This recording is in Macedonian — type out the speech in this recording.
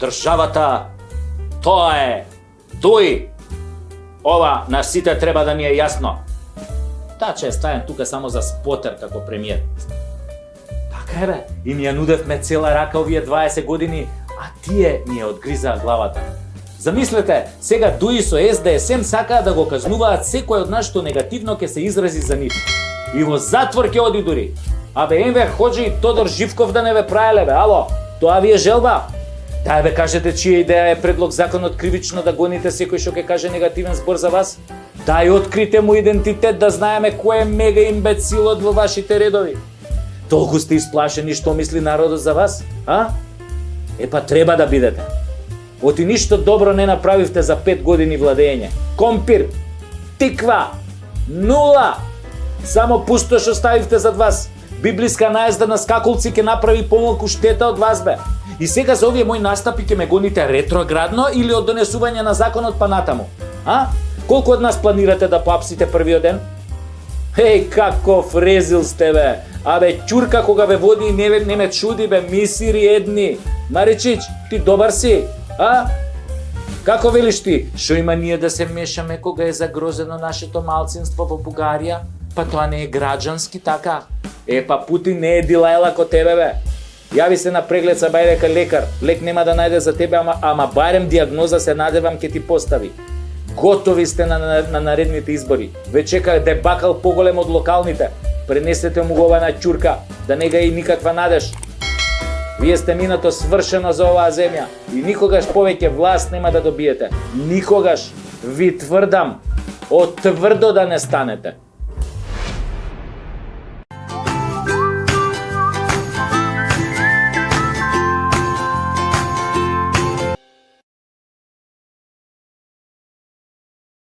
државата, тоа е тој. Ова на сите треба да ни е јасно. Таче е ставен тука само за спотер како премиер. Така е бе, и ми ја нудевме цела рака овие 20 години, а тие ни ја одгризаа главата. Замислете, сега ДУИ со СДСМ сакаат да го казнуваат секој од нас што негативно ќе се изрази за нив. И во затвор ќе оди дури. Абе Енвер Хоџи и Тодор Живков да не ве праеле бе, ало, тоа ви е желба? Дај бе кажете чија идеја е предлог законот кривично да гоните секој што ќе каже негативен збор за вас? Дај открите му идентитет да знаеме кој е мега имбецилот во вашите редови. Толку сте исплашени што мисли народот за вас, а? Епа треба да бидете. Оти ништо добро не направивте за 5 години владење. Компир, тиква, нула. Само пустош оставивте зад вас. Библиска наезда на скакулци ќе направи помалку штета од вас бе. И сега за овие мои настапи ќе ме гоните ретроградно или од донесување на законот па натаму? А? Колку од нас планирате да поапсите првиот ден? Еј, каков резил сте бе! Абе, ќурка кога ве води не ме чуди бе, мисири едни. Маричич, ти добар си? А? Како велиш ти? Шо има ние да се мешаме кога е загрозено нашето малцинство во Бугарија? Па тоа не е граѓански така. Па Путин не е Дилајла ко тебе бе. Јави се на преглед са бај дека лекар. Лек нема да најде за тебе, ама барем диагноза се надевам ке ти постави. Готови сте на наредните избори. Ве чека дебакал поголем од локалните. Пренесете му го на ќурка, да не га и никаква надеж. Вие сте минато свршено за оваа земја и никогаш повеќе власт нема да добиете. Никогаш. Ви тврдам, од тврдо да не станете.